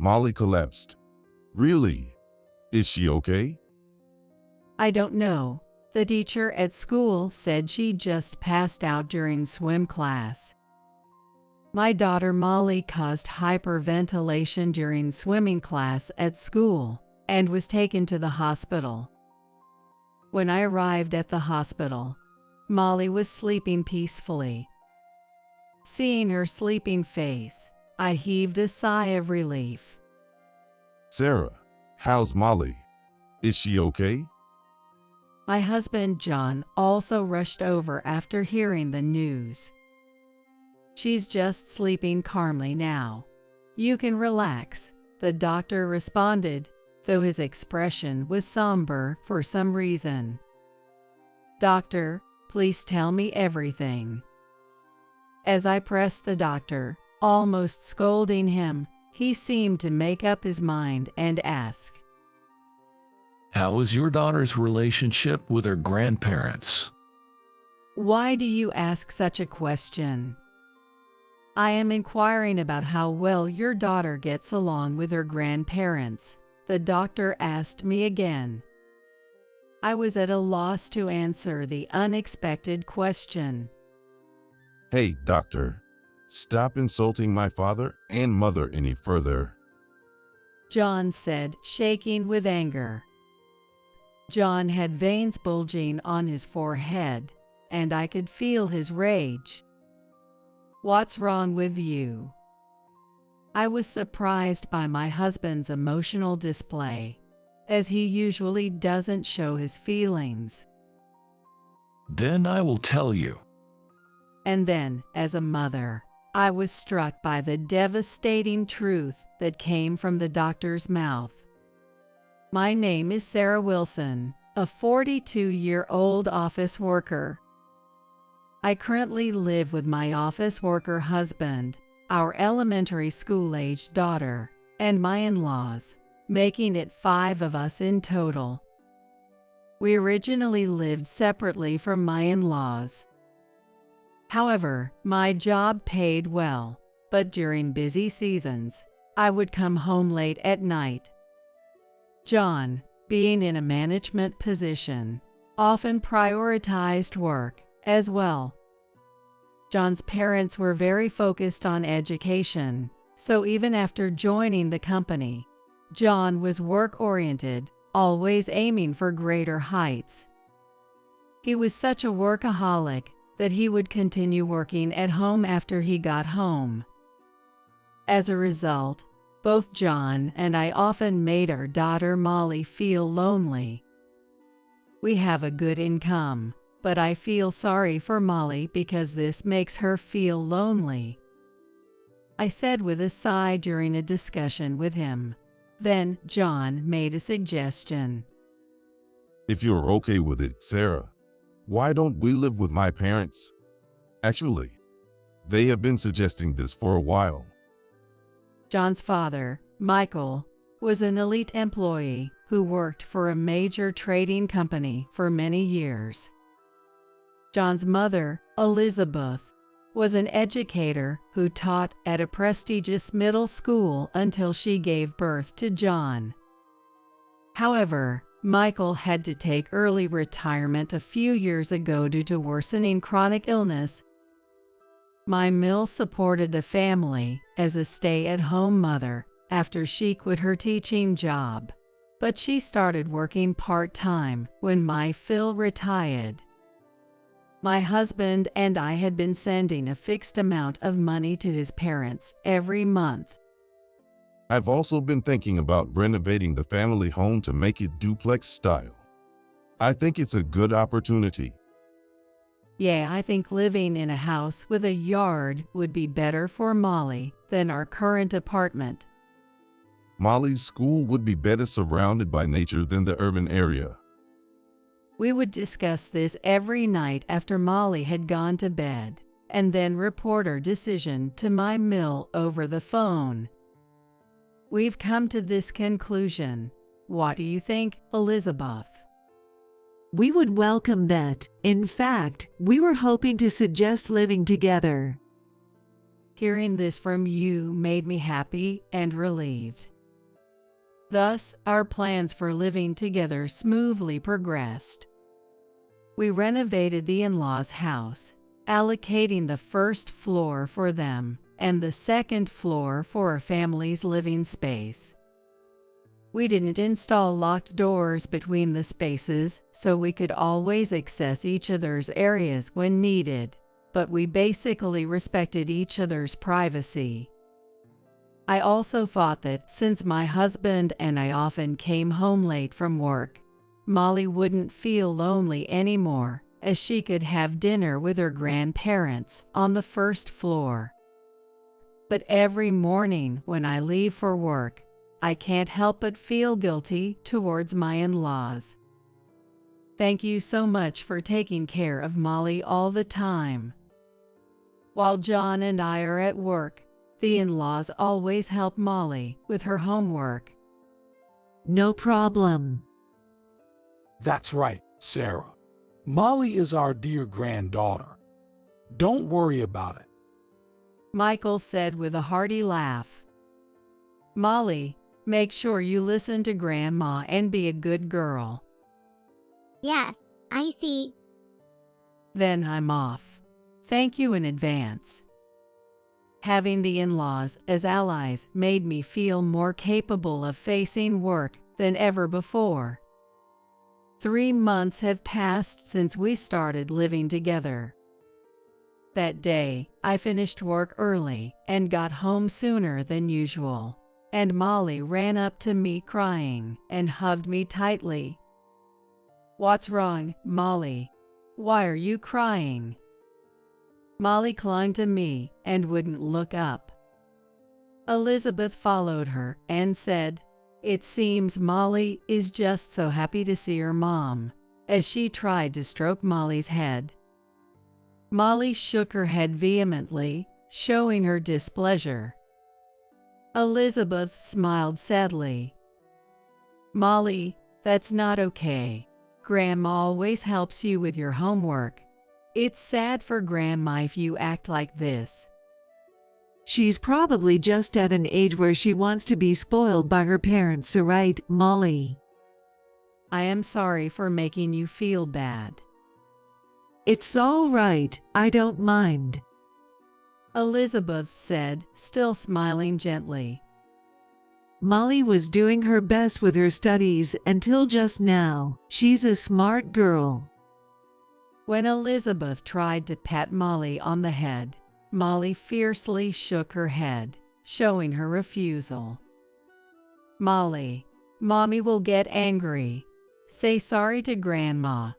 Molly collapsed. Really? Is she okay? I don't know. The teacher at school said she just passed out during swim class. My daughter Molly caused hyperventilation during swimming class at school and was taken to the hospital. When I arrived at the hospital, Molly was sleeping peacefully. Seeing her sleeping face, I heaved a sigh of relief. Sarah, how's Molly? Is she okay? My husband John also rushed over after hearing the news. She's just sleeping calmly now. You can relax, the doctor responded, though his expression was somber for some reason. Doctor, please tell me everything. As I pressed the doctor, almost scolding him, he seemed to make up his mind and ask, How is your daughter's relationship with her grandparents? Why do you ask such a question? I am inquiring about how well your daughter gets along with her grandparents, the doctor asked me again. I was at a loss to answer the unexpected question. Hey, doctor, stop insulting my father and mother any further, John said, shaking with anger. John had veins bulging on his forehead, and I could feel his rage. What's wrong with you? I was surprised by my husband's emotional display, as he usually doesn't show his feelings. Then I will tell you. And then, as a mother, I was struck by the devastating truth that came from the doctor's mouth. My name is Sarah Wilson, a 42-year-old office worker. I currently live with my office worker husband, our elementary school-aged daughter, and my in-laws, making it 5 of us in total. We originally lived separately from my in-laws. However, my job paid well, but during busy seasons, I would come home late at night. John, being in a management position, often prioritized work as well. John's parents were very focused on education, so even after joining the company, John was work-oriented, always aiming for greater heights. He was such a workaholic that he would continue working at home after he got home. As a result, both John and I often made our daughter Molly feel lonely. We have a good income, but I feel sorry for Molly because this makes her feel lonely, I said with a sigh during a discussion with him. Then John made a suggestion. If you're okay with it, Sarah, why don't we live with my parents? Actually, they have been suggesting this for a while. John's father, Michael, was an elite employee who worked for a major trading company for many years. John's mother, Elizabeth, was an educator who taught at a prestigious middle school until she gave birth to John. However, Michael had to take early retirement a few years ago due to worsening chronic illness. My mill supported the family as a stay-at-home mother after she quit her teaching job, but she started working part-time when my Phil retired. My husband and I had been sending a fixed amount of money to his parents every month. I've also been thinking about renovating the family home to make it duplex style. I think it's a good opportunity. Yeah, I think living in a house with a yard would be better for Molly than our current apartment. Molly's school would be better surrounded by nature than the urban area. We would discuss this every night after Molly had gone to bed, and then report our decision to my mill over the phone. We've come to this conclusion. What do you think, Elizabeth? We would welcome that. In fact, we were hoping to suggest living together. Hearing this from you made me happy and relieved. Thus, our plans for living together smoothly progressed. We renovated the in-laws' house, allocating the first floor for them and the second floor for our family's living space. We didn't install locked doors between the spaces so we could always access each other's areas when needed, but we basically respected each other's privacy. I also thought that since my husband and I often came home late from work, Molly wouldn't feel lonely anymore, as she could have dinner with her grandparents on the first floor. But every morning when I leave for work, I can't help but feel guilty towards my in-laws. Thank you so much for taking care of Molly all the time. While John and I are at work, the in-laws always help Molly with her homework. No problem. That's right, Sarah. Molly is our dear granddaughter. Don't worry about it. Michael said with a hearty laugh. Molly, make sure you listen to Grandma and be a good girl. Yes, I see. Then I'm off. Thank you in advance. Having the in-laws as allies made me feel more capable of facing work than ever before. 3 months have passed since we started living together. That day, I finished work early and got home sooner than usual, and Molly ran up to me crying and hugged me tightly. "What's wrong, Molly? Why are you crying?" Molly clung to me and wouldn't look up. Elizabeth followed her and said, "It seems Molly is just so happy to see her mom," as she tried to stroke Molly's head. Molly shook her head vehemently, showing her displeasure. Elizabeth smiled sadly. "Molly, that's not okay. Grandma always helps you with your homework. It's sad for Grandma if you act like this." She's probably just at an age where she wants to be spoiled by her parents, right, Molly? "I am sorry for making you feel bad." It's all right, I don't mind. Elizabeth said, still smiling gently. Molly was doing her best with her studies until just now. She's a smart girl. When Elizabeth tried to pat Molly on the head, Molly fiercely shook her head, showing her refusal. "Molly, Mommy will get angry. Say sorry to Grandma."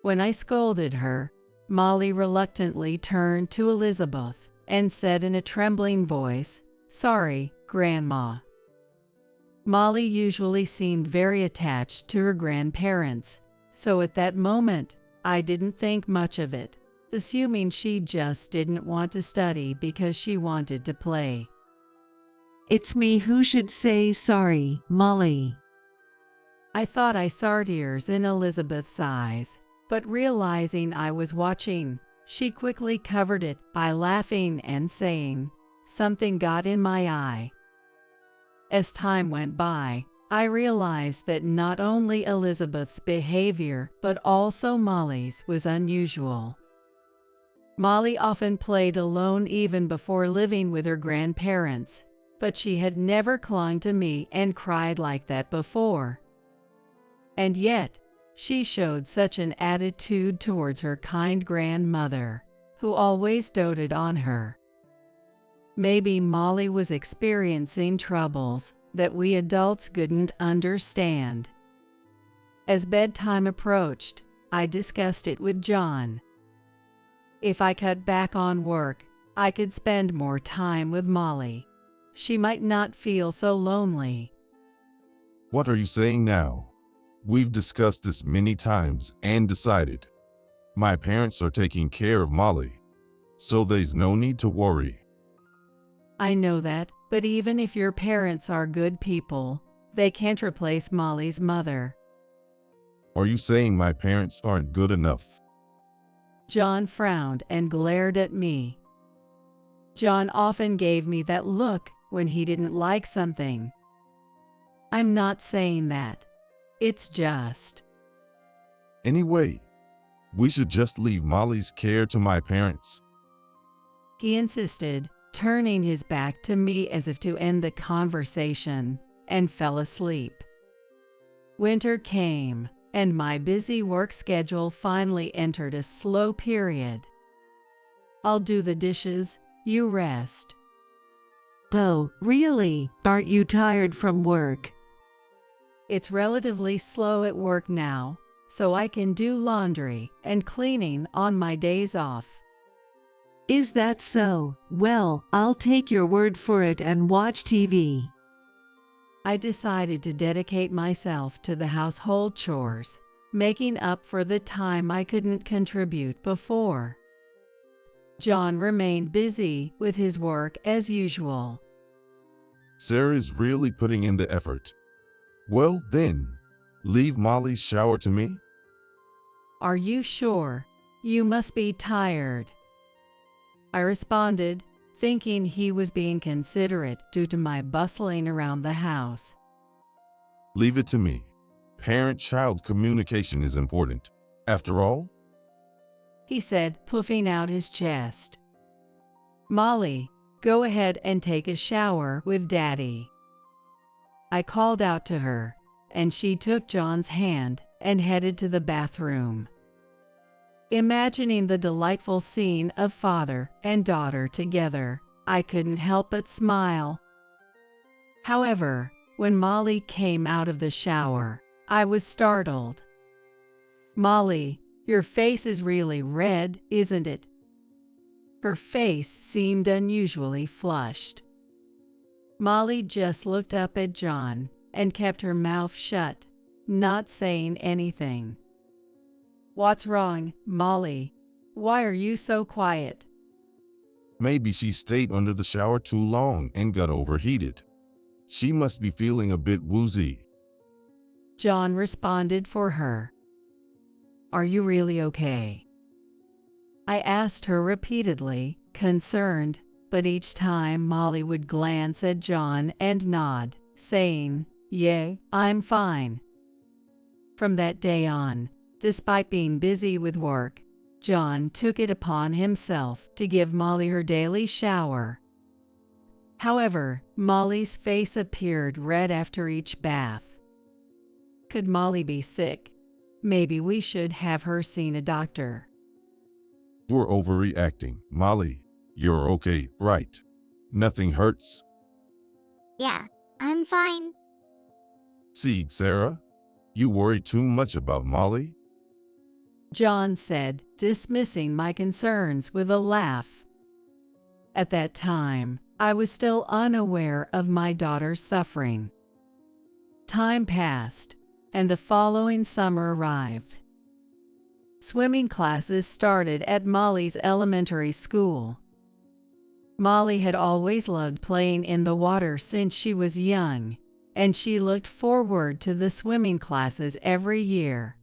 When I scolded her, Molly reluctantly turned to Elizabeth and said in a trembling voice, "Sorry, Grandma." Molly usually seemed very attached to her grandparents, so at that moment, I didn't think much of it, assuming she just didn't want to study because she wanted to play. It's me who should say sorry, Molly. I thought I saw tears in Elizabeth's eyes, but realizing I was watching, she quickly covered it by laughing and saying, "Something got in my eye." As time went by, I realized that not only Elizabeth's behavior but also Molly's was unusual. Molly often played alone even before living with her grandparents, but she had never clung to me and cried like that before. And yet, she showed such an attitude towards her kind grandmother, who always doted on her. Maybe Molly was experiencing troubles that we adults couldn't understand. As bedtime approached, I discussed it with John. If I cut back on work, I could spend more time with Molly. She might not feel so lonely. What are you saying now? We've discussed this many times and decided. My parents are taking care of Molly, so there's no need to worry. I know that, but even if your parents are good people, they can't replace Molly's mother. Are you saying my parents aren't good enough? John frowned and glared at me. John often gave me that look when he didn't like something. I'm not saying that. It's just. Anyway, we should just leave Molly's care to my parents. He insisted, turning his back to me as if to end the conversation, and fell asleep. Winter came, and my busy work schedule finally entered a slow period. I'll do the dishes, you rest. Oh, really? Aren't you tired from work? It's relatively slow at work now, so I can do laundry and cleaning on my days off. Is that so? Well, I'll take your word for it and watch TV. I decided to dedicate myself to the household chores, making up for the time I couldn't contribute before. John remained busy with his work as usual. Sarah is really putting in the effort. Well then, leave Molly's shower to me. Are you sure? You must be tired. I responded, thinking he was being considerate due to my bustling around the house. Leave it to me. Parent-child communication is important. After all, He said, puffing out his chest. Molly, go ahead and take a shower with Daddy. I called out to her, and she took John's hand and headed to the bathroom. Imagining the delightful scene of father and daughter together, I couldn't help but smile. However, when Molly came out of the shower, I was startled. Molly, your face is really red, isn't it? Her face seemed unusually flushed. Molly just looked up at John and kept her mouth shut, not saying anything. What's wrong, Molly? Why are you so quiet? maybe she stayed under the shower too long and got overheated. She must be feeling a bit woozy. John responded for her. Are you really okay? I asked her repeatedly, concerned, but each time Molly would glance at John and nod, saying, "Yeah, I'm fine." From that day on, despite being busy with work, John took it upon himself to give Molly her daily shower. However, Molly's face appeared red after each bath. Could Molly be sick? Maybe we should have her seen a doctor. You're overreacting, Molly. You're okay, right? Nothing hurts. Yeah, I'm fine. See, Sarah, you worry too much about Molly. John said, dismissing my concerns with a laugh. At that time, I was still unaware of my daughter's suffering. Time passed, and the following summer arrived. Swimming classes started at Molly's elementary school. Molly had always loved playing in the water since she was young, and she looked forward to the swimming classes every year.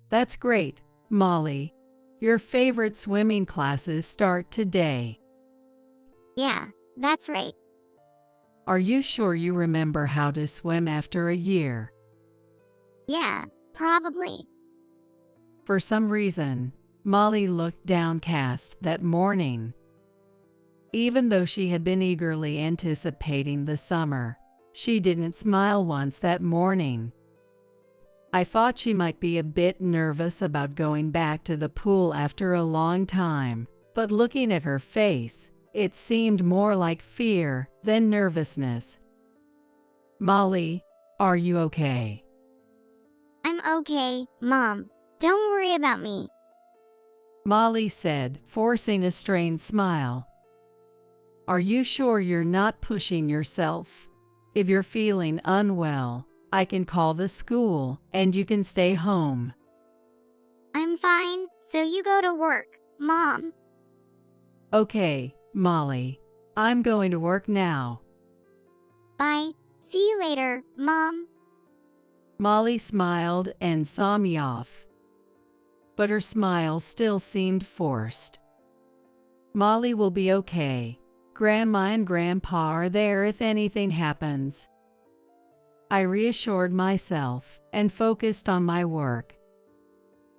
That's great, Molly. Your favorite swimming classes start today. Yeah, that's right. Are you sure you remember how to swim after a year? Yeah, probably. For some reason, Molly looked downcast that morning. Even though she had been eagerly anticipating the summer, she didn't smile once that morning. I thought she might be a bit nervous about going back to the pool after a long time, but looking at her face, it seemed more like fear than nervousness. Molly, are you okay? I'm okay, Mom. Don't worry about me. Molly said, forcing a strained smile. Are you sure you're not pushing yourself? If you're feeling unwell, I can call the school and you can stay home. I'm fine, so you go to work, Mom. Okay, Molly. I'm going to work now. Bye. See you later, Mom. Molly smiled and saw me off. But her smile still seemed forced. Molly will be okay. Grandma and Grandpa are there if anything happens. I reassured myself and focused on my work.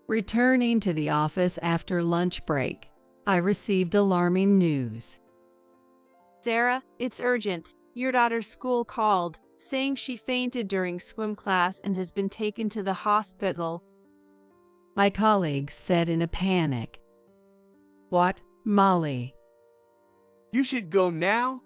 Returning to the office after lunch break, I received alarming news. Sarah, it's urgent. Your daughter's school called, saying she fainted during swim class and has been taken to the hospital. My colleagues said in a panic. What, Molly? You should go now.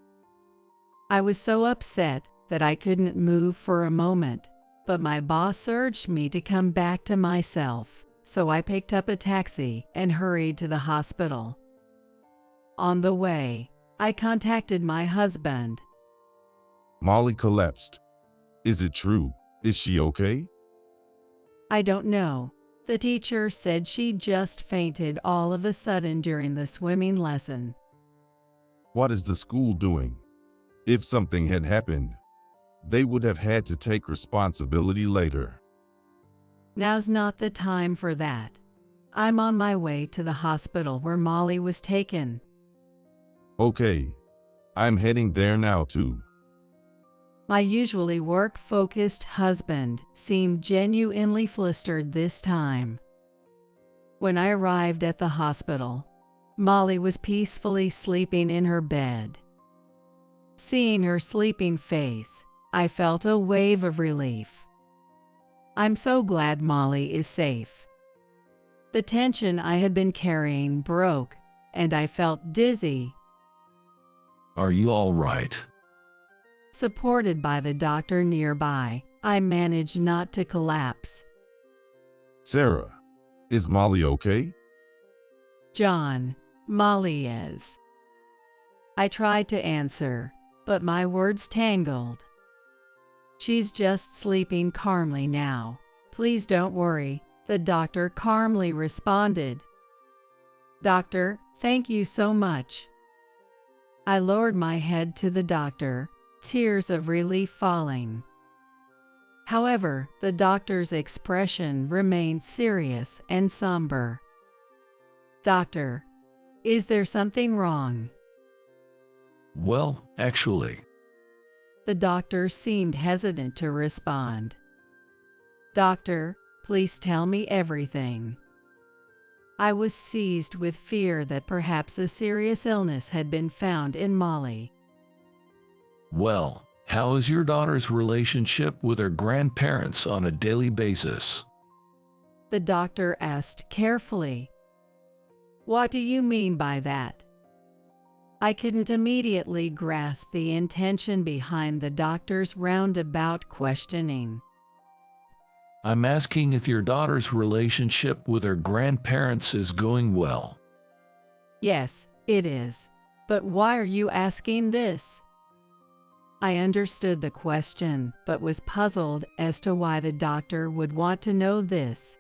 I was so upset that I couldn't move for a moment, but my boss urged me to come back to myself, so I picked up a taxi and hurried to the hospital. On the way, I contacted my husband. Molly collapsed. Is it true? Is she okay? I don't know. The teacher said she just fainted all of a sudden during the swimming lesson. What is the school doing? If something had happened, they would have had to take responsibility later. Now's not the time for that. I'm on my way to the hospital where Molly was taken. Okay, I'm heading there now too. My usually work-focused husband seemed genuinely flustered this time. When I arrived at the hospital, Molly was peacefully sleeping in her bed. Seeing her sleeping face, I felt a wave of relief. I'm so glad Molly is safe. The tension I had been carrying broke, and I felt dizzy. Are you all right? Supported by the doctor nearby, I managed not to collapse. Sarah, is Molly okay? John, Molly is. I tried to answer, but my words tangled. She's just sleeping calmly now. Please don't worry, the doctor calmly responded. Doctor, thank you so much. I lowered my head to the doctor, tears of relief falling. However, the doctor's expression remained serious and somber. Doctor, is there something wrong? Well, actually. The doctor seemed hesitant to respond. Doctor, please tell me everything. I was seized with fear that perhaps a serious illness had been found in Molly. Well, how is your daughter's relationship with her grandparents on a daily basis? The doctor asked carefully. What do you mean by that? I couldn't immediately grasp the intention behind the doctor's roundabout questioning. I'm asking if your daughter's relationship with her grandparents is going well. Yes, it is. But why are you asking this? I understood the question, but was puzzled as to why the doctor would want to know this.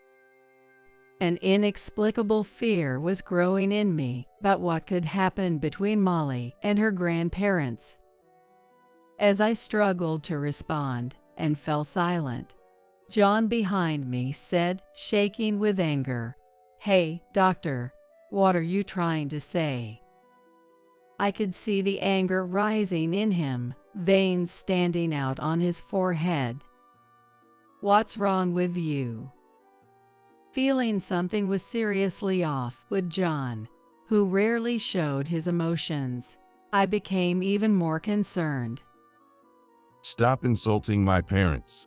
An inexplicable fear was growing in me about what could happen between Molly and her grandparents. As I struggled to respond and fell silent, John behind me said, shaking with anger, "Hey, doctor, what are you trying to say?" I could see the anger rising in him, veins standing out on his forehead. What's wrong with you? Feeling something was seriously off with John, who rarely showed his emotions, I became even more concerned. Stop insulting my parents.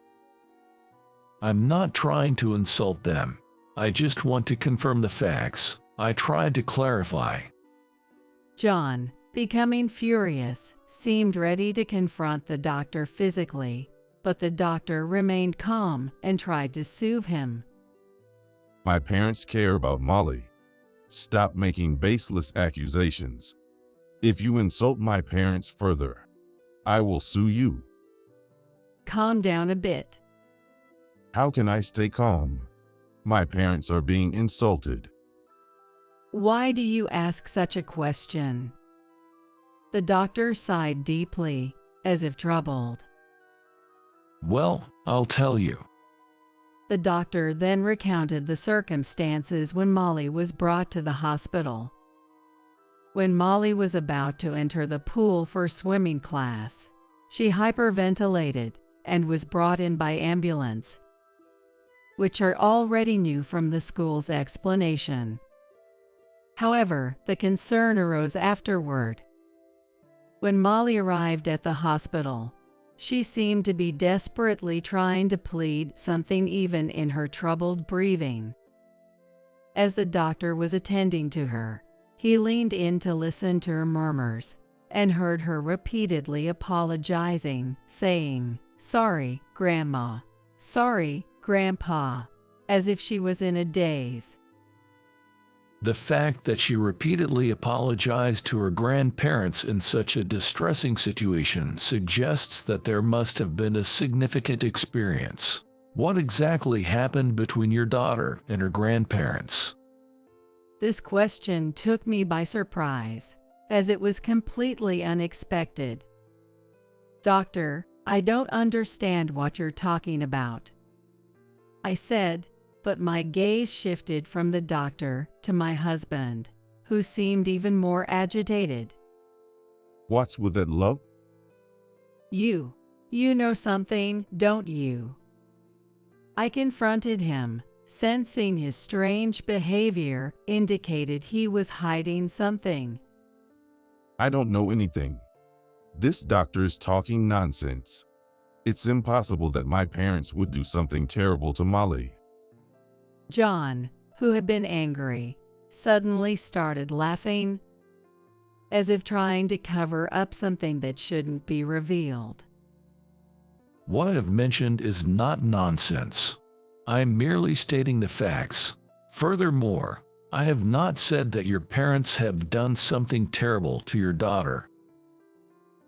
I'm not trying to insult them. I just want to confirm the facts. I tried to clarify. John, becoming furious, seemed ready to confront the doctor physically, but the doctor remained calm and tried to soothe him. My parents care about Molly. Stop making baseless accusations. If you insult my parents further, I will sue you. Calm down a bit. How can I stay calm? My parents are being insulted. Why do you ask such a question? The doctor sighed deeply, as if troubled. Well, I'll tell you. The doctor then recounted the circumstances when Molly was brought to the hospital. When Molly was about to enter the pool for swimming class, she hyperventilated and was brought in by ambulance, which I already knew from the school's explanation. However, the concern arose afterward. When Molly arrived at the hospital, she seemed to be desperately trying to plead something even in her troubled breathing. As the doctor was attending to her, he leaned in to listen to her murmurs and heard her repeatedly apologizing, saying, "Sorry, Grandma. Sorry, Grandpa," as if she was in a daze. The fact that she repeatedly apologized to her grandparents in such a distressing situation suggests that there must have been a significant experience. What exactly happened between your daughter and her grandparents? This question took me by surprise, as it was completely unexpected. "Doctor, I don't understand what you're talking about," I said, but my gaze shifted from the doctor to my husband, who seemed even more agitated. What's with that, love? You know something, don't you?" I confronted him, sensing his strange behavior indicated he was hiding something. I don't know anything. This doctor's talking nonsense. It's impossible that my parents would do something terrible to Molly. John, who had been angry, suddenly started laughing, as if trying to cover up something that shouldn't be revealed. What I've mentioned is not nonsense. I'm merely stating the facts. Furthermore, I have not said that your parents have done something terrible to your daughter.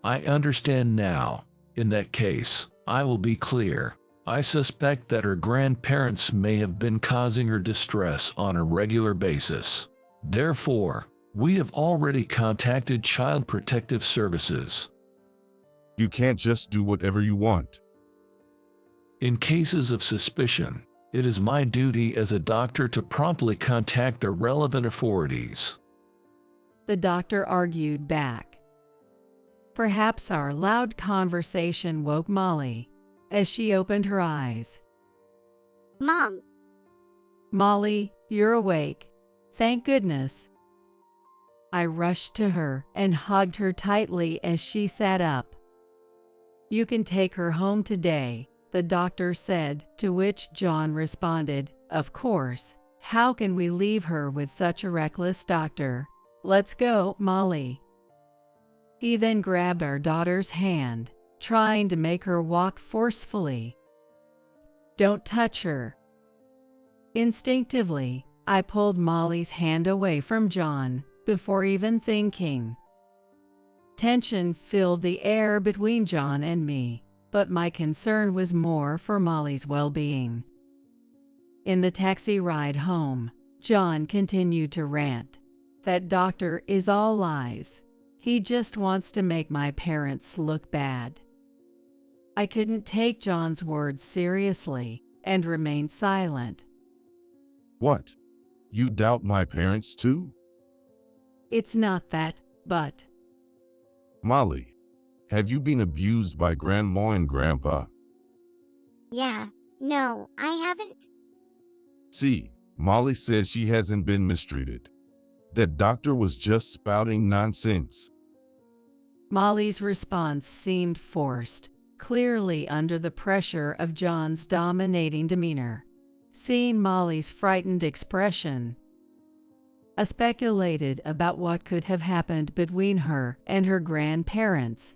I understand now. In that case, I will be clear. I suspect that her grandparents may have been causing her distress on a regular basis. Therefore, we have already contacted Child Protective Services. You can't just do whatever you want. In cases of suspicion, it is my duty as a doctor to promptly contact the relevant authorities. The doctor argued back. Perhaps our loud conversation woke Molly, as she opened her eyes. Mom, "Molly, you're awake. Thank goodness." I rushed to her and hugged her tightly as she sat up. "You can take her home today," the doctor said, to which John responded, "Of course. How can we leave her with such a reckless doctor? Let's go, Molly." He then grabbed our daughter's hand, trying to make her walk forcefully. "Don't touch her." Instinctively, I pulled Molly's hand away from John before even thinking. Tension filled the air between John and me, but my concern was more for Molly's well-being. In the taxi ride home, John continued to rant. "That doctor is all lies. He just wants to make my parents look bad." I couldn't take John's words seriously and remained silent. What? You doubt my parents too? "It's not that, but..." Molly, have you been abused by Grandma and Grandpa? yeah, no, I haven't. See, Molly says she hasn't been mistreated. That doctor was just spouting nonsense. Molly's response seemed forced, clearly under the pressure of John's dominating demeanor. Seeing Molly's frightened expression, I speculated about what could have happened between her and her grandparents.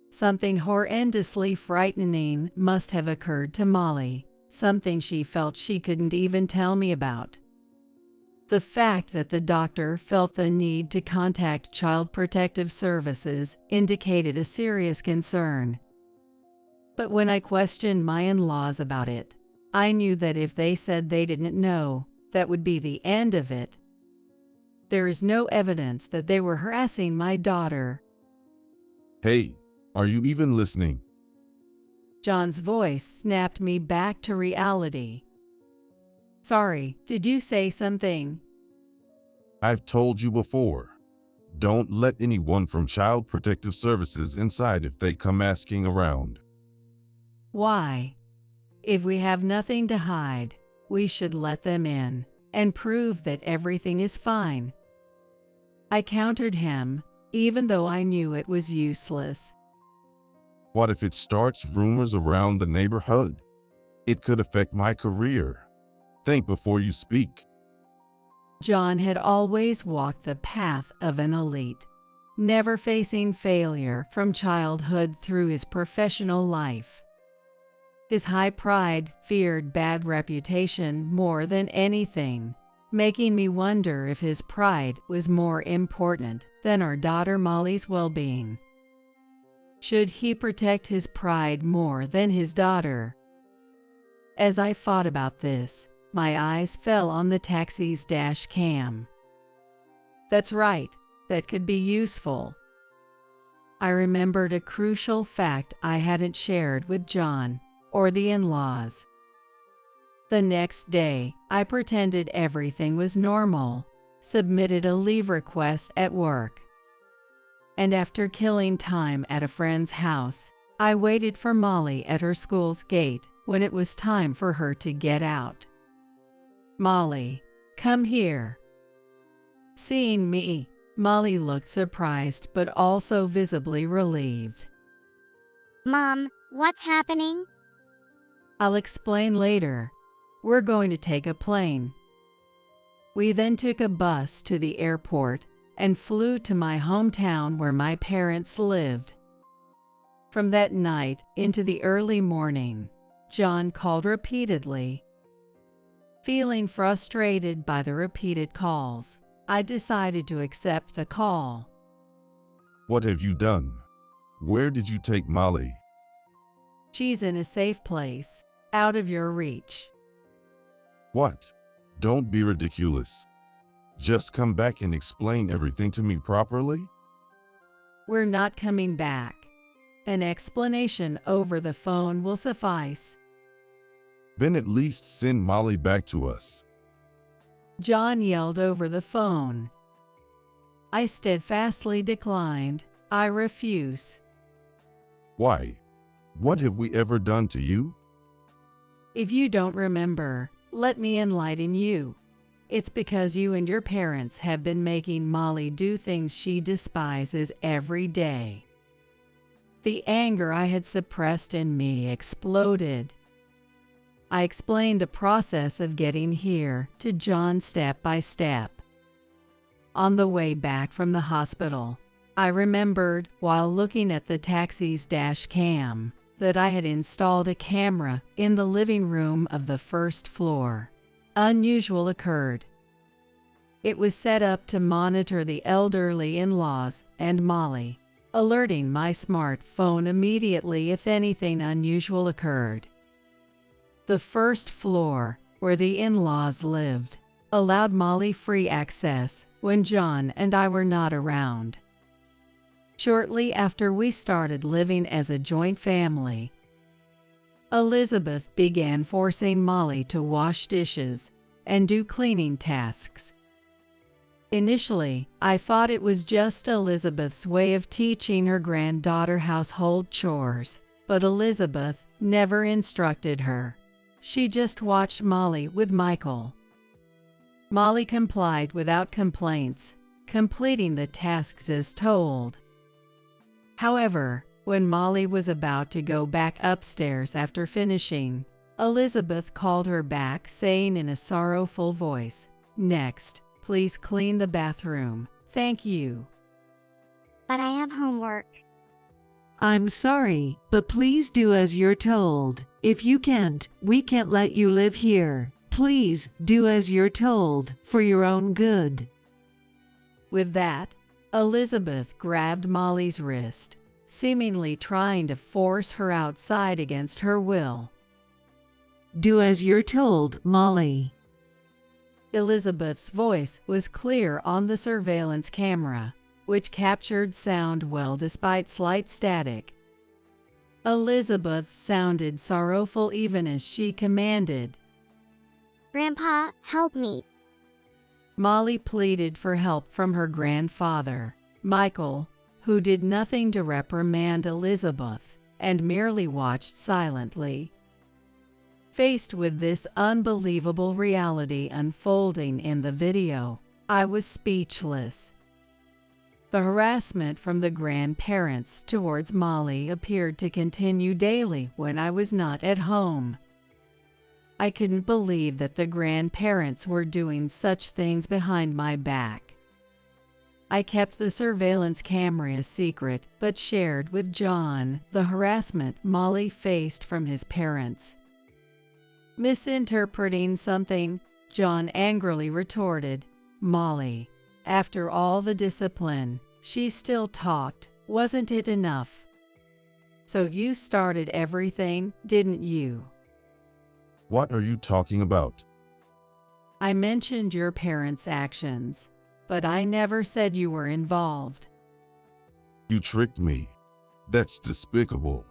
Something horrendously frightening must have occurred to Molly, something she felt she couldn't even tell me about. The fact that the doctor felt the need to contact Child Protective Services indicated a serious concern. But when I questioned my in-laws about it, I knew that if they said they didn't know, that would be the end of it. There is no evidence that they were harassing my daughter. Hey, are you even listening? John's voice snapped me back to reality. "Sorry, did you say something?" I've told you before. Don't let anyone from Child Protective Services inside if they come asking around. Why? If we have nothing to hide, we should let them in and prove that everything is fine. I countered him, even though I knew it was useless. What if it starts rumors around the neighborhood? It could affect my career. Think before you speak. John had always walked the path of an elite, never facing failure from childhood through his professional life. His high pride feared bad reputation more than anything, making me wonder if his pride was more important than our daughter Molly's well-being. Should he protect his pride more than his daughter? As I thought about this, my eyes fell on the taxi's dash cam. That's right, that could be useful. I remembered a crucial fact I hadn't shared with John or the in-laws. The next day, I pretended everything was normal, submitted a leave request at work, and after killing time at a friend's house, I waited for Molly at her school's gate when it was time for her to get out. "Molly, come here." Seeing me, Molly looked surprised but also visibly relieved. Mom, what's happening? "I'll explain later. We're going to take a plane." We then took a bus to the airport and flew to my hometown where my parents lived. From that night into the early morning, John called repeatedly. Feeling frustrated by the repeated calls, I decided to accept the call. What have you done? Where did you take Molly? "She's in a safe place, out of your reach." What? Don't be ridiculous. Just come back and explain everything to me properly? "We're not coming back. An explanation over the phone will suffice." Then at least send Molly back to us. John yelled over the phone. I steadfastly declined. "I refuse." Why? What have we ever done to you? "If you don't remember, let me enlighten you. It's because you and your parents have been making Molly do things she despises every day." The anger I had suppressed in me exploded. I explained the process of getting here to John step by step. On the way back from the hospital, I remembered, while looking at the taxi's dash cam, that I had installed a camera in the living room of the first floor. Unusual occurred. It was set up to monitor the elderly in-laws and Molly, alerting my smartphone immediately if anything unusual occurred. The first floor, where the in-laws lived, allowed Molly free access when John and I were not around. Shortly after we started living as a joint family, Elizabeth began forcing Molly to wash dishes and do cleaning tasks. Initially, I thought it was just Elizabeth's way of teaching her granddaughter household chores, but Elizabeth never instructed her. She just watched Molly with Michael. Molly complied without complaints, completing the tasks as told. However, when Molly was about to go back upstairs after finishing, Elizabeth called her back, saying in a sorrowful voice, "Next, please clean the bathroom. Thank you." But I have homework. I'm sorry, but please do as you're told. If you can't, we can't let you live here. Please do as you're told, for your own good. With that, Elizabeth grabbed Molly's wrist, seemingly trying to force her outside against her will. Do as you're told, Molly. Elizabeth's voice was clear on the surveillance camera, which captured sound well despite slight static. Elizabeth sounded sorrowful even as she commanded. Grandpa, help me. Molly pleaded for help from her grandfather, Michael, who did nothing to reprimand Elizabeth, and merely watched silently. Faced with this unbelievable reality unfolding in the video, I was speechless. The harassment from the grandparents towards Molly appeared to continue daily when I was not at home. I couldn't believe that the grandparents were doing such things behind my back. I kept the surveillance camera a secret, but shared with John the harassment Molly faced from his parents. Misinterpreting something, John angrily retorted, "Molly, after all the discipline, she still talked. Wasn't it enough? So you started everything, didn't you?" What are you talking about? I mentioned your parents' actions, but I never said you were involved. You tricked me. That's despicable.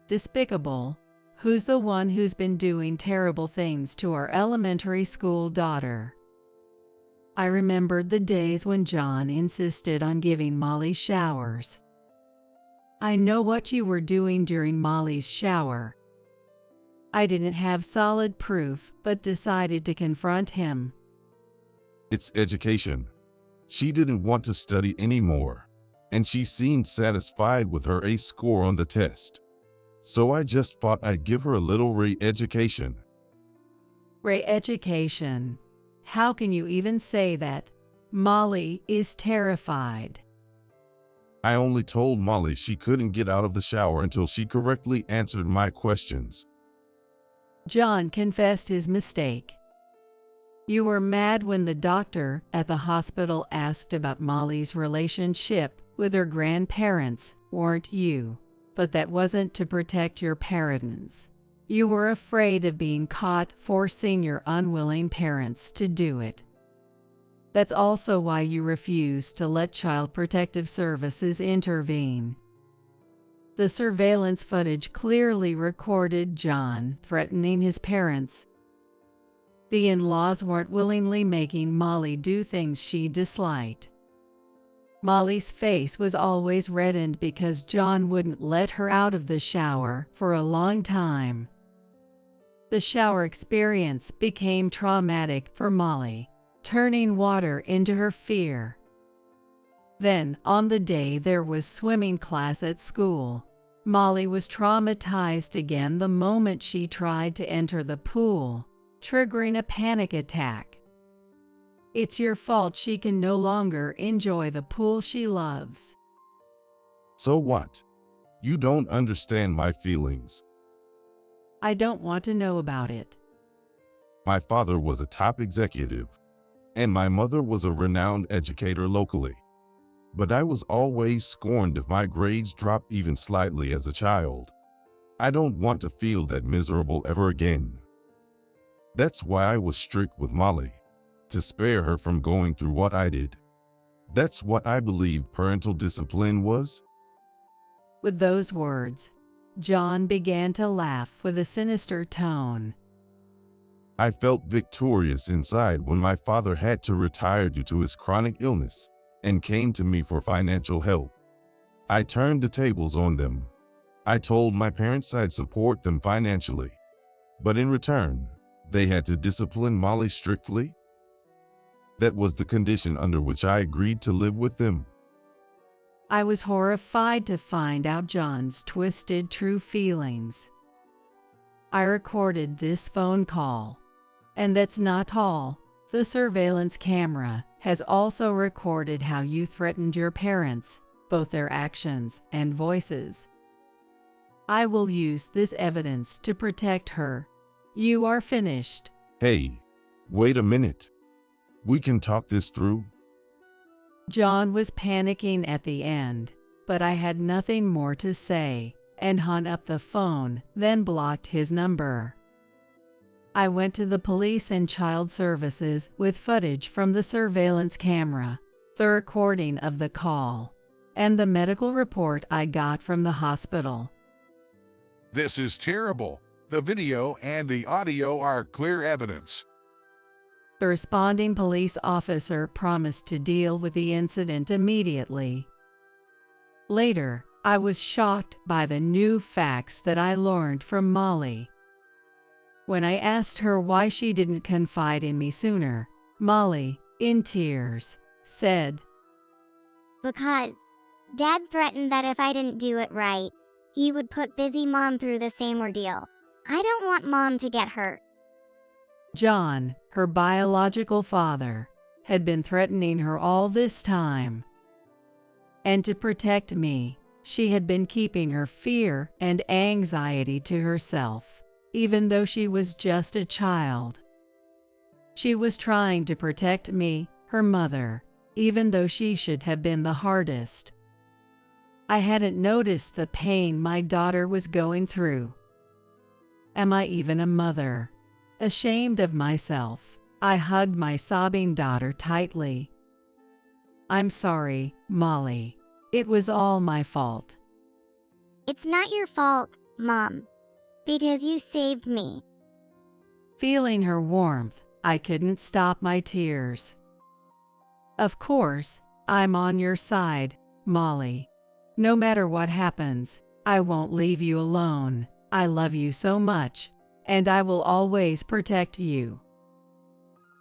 Despicable? Who's the one who's been doing terrible things to our elementary school daughter? I remembered the days when John insisted on giving Molly showers. I know what you were doing during Molly's shower. I didn't have solid proof, but decided to confront him. It's education. She didn't want to study anymore, and she seemed satisfied with her A score on the test. So I just thought I'd give her a little re-education. Re-education? How can you even say that? Molly is terrified. I only told Molly she couldn't get out of the shower until she correctly answered my questions. John confessed his mistake. You were mad when the doctor at the hospital asked about Molly's relationship with her grandparents, weren't you? But that wasn't to protect your parents. You were afraid of being caught forcing your unwilling parents to do it. That's also why you refused to let Child Protective Services intervene. The surveillance footage clearly recorded John threatening his parents. The in-laws weren't willingly making Molly do things she disliked. Molly's face was always reddened because John wouldn't let her out of the shower for a long time. The shower experience became traumatic for Molly, turning water into her fear. Then, on the day there was swimming class at school, Molly was traumatized again the moment she tried to enter the pool, triggering a panic attack. It's your fault she can no longer enjoy the pool she loves. So what? You don't understand my feelings. I don't want to know about it. My father was a top executive, and my mother was a renowned educator locally. But I was always scorned if my grades dropped even slightly as a child. I don't want to feel that miserable ever again. That's why I was strict with Molly, to spare her from going through what I did. That's what I believed parental discipline was. With those words, John began to laugh with a sinister tone. I felt victorious inside when my father had to retire due to his chronic illness and came to me for financial help. I turned the tables on them. I told my parents I'd support them financially, but in return, they had to discipline Molly strictly. That was the condition under which I agreed to live with them. I was horrified to find out John's twisted true feelings. I recorded this phone call. And that's not all. The surveillance camera has also recorded how you threatened your parents, both their actions and voices. I will use this evidence to protect her. You are finished. Hey, wait a minute. We can talk this through. John was panicking at the end, but I had nothing more to say and hung up the phone, then blocked his number. I went to the police and child services with footage from the surveillance camera, the recording of the call, and the medical report I got from the hospital. This is terrible. The video and the audio are clear evidence. The responding police officer promised to deal with the incident immediately. Later, I was shocked by the new facts that I learned from Molly. When I asked her why she didn't confide in me sooner, Molly, in tears, said, Because Dad threatened that if I didn't do it right, he would put busy Mom through the same ordeal. I don't want Mom to get hurt. John, her biological father, had been threatening her all this time. And to protect me, she had been keeping her fear and anxiety to herself, even though she was just a child. She was trying to protect me, her mother, even though she should have been the hardest. I hadn't noticed the pain my daughter was going through. Am I even a mother? Ashamed of myself, I hugged my sobbing daughter tightly. I'm sorry, Molly. It was all my fault. It's not your fault, Mom, because you saved me. Feeling her warmth, I couldn't stop my tears. Of course, I'm on your side, Molly. No matter what happens, I won't leave you alone. I love you so much, and I will always protect you.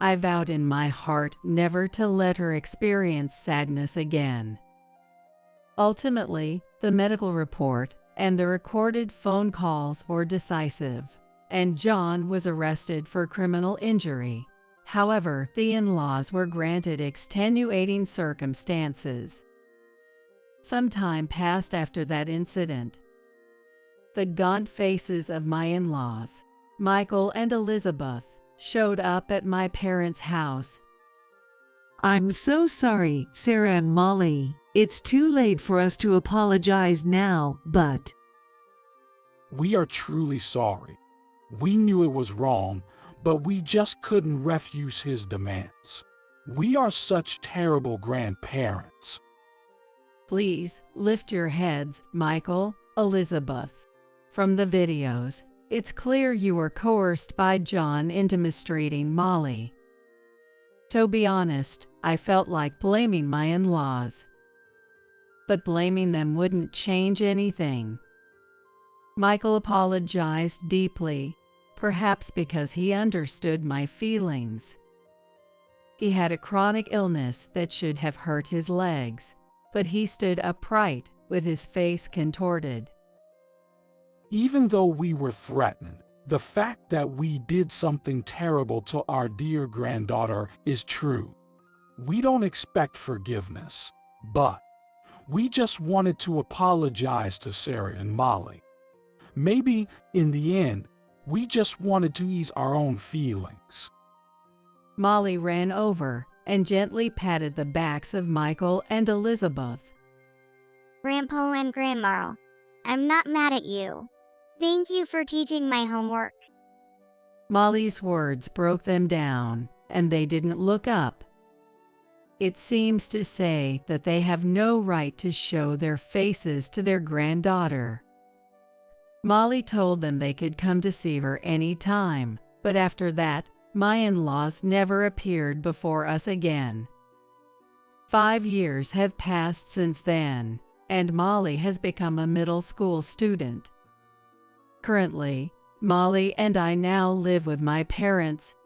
I vowed in my heart never to let her experience sadness again. Ultimately, the medical report and the recorded phone calls were decisive, and John was arrested for criminal injury. However, the in-laws were granted extenuating circumstances. Some time passed after that incident. The gaunt faces of my in-laws, Michael and Elizabeth, showed up at my parents' house. I'm so sorry, Sarah and Molly. It's too late for us to apologize now, but We are truly sorry. We knew it was wrong, but we just couldn't refuse his demands. We are such terrible grandparents. Please lift your heads, Michael, Elizabeth. From the videos, it's clear you were coerced by John into mistreating Molly. To be honest, I felt like blaming my in-laws. But blaming them wouldn't change anything. Michael apologized deeply, perhaps because he understood my feelings. He had a chronic illness that should have hurt his legs, but he stood upright with his face contorted. Even though we were threatened, the fact that we did something terrible to our dear granddaughter is true. We don't expect forgiveness, but we just wanted to apologize to Sarah and Molly. Maybe, in the end, we just wanted to ease our own feelings. Molly ran over and gently patted the backs of Michael and Elizabeth. Grandpa and Grandma, I'm not mad at you. Thank you for teaching my homework. Molly's words broke them down, and they didn't look up. It seems to say that they have no right to show their faces to their granddaughter. Molly told them they could come to see her any time, but after that, my in-laws never appeared before us again. 5 years have passed since then, and Molly has become a middle school student. Currently, Molly and I now live with my parents.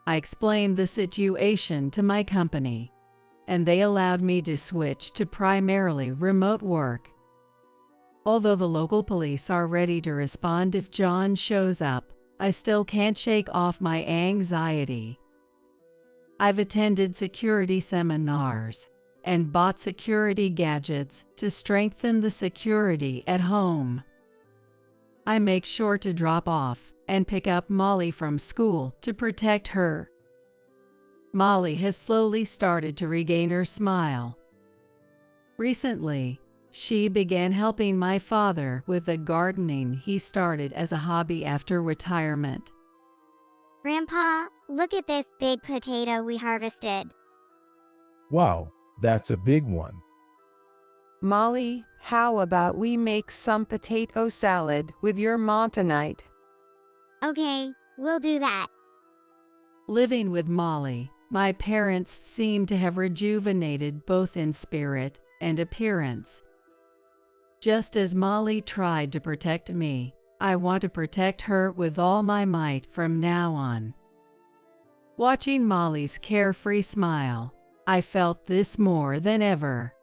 I explained the situation to my company, and they allowed me to switch to primarily remote work. Although the local police are ready to respond if John shows up, I still can't shake off my anxiety. I've attended security seminars and bought security gadgets to strengthen the security at home. I make sure to drop off and pick up Molly from school to protect her. Molly has slowly started to regain her smile. Recently, she began helping my father with the gardening he started as a hobby after retirement. Grandpa, look at this big potato we harvested. Wow, that's a big one. Molly, how about we make some potato salad with your mom tonight? Okay, we'll do that. Living with Molly, my parents seem to have rejuvenated both in spirit and appearance. Just as Molly tried to protect me, I want to protect her with all my might from now on. Watching Molly's carefree smile, I felt this more than ever.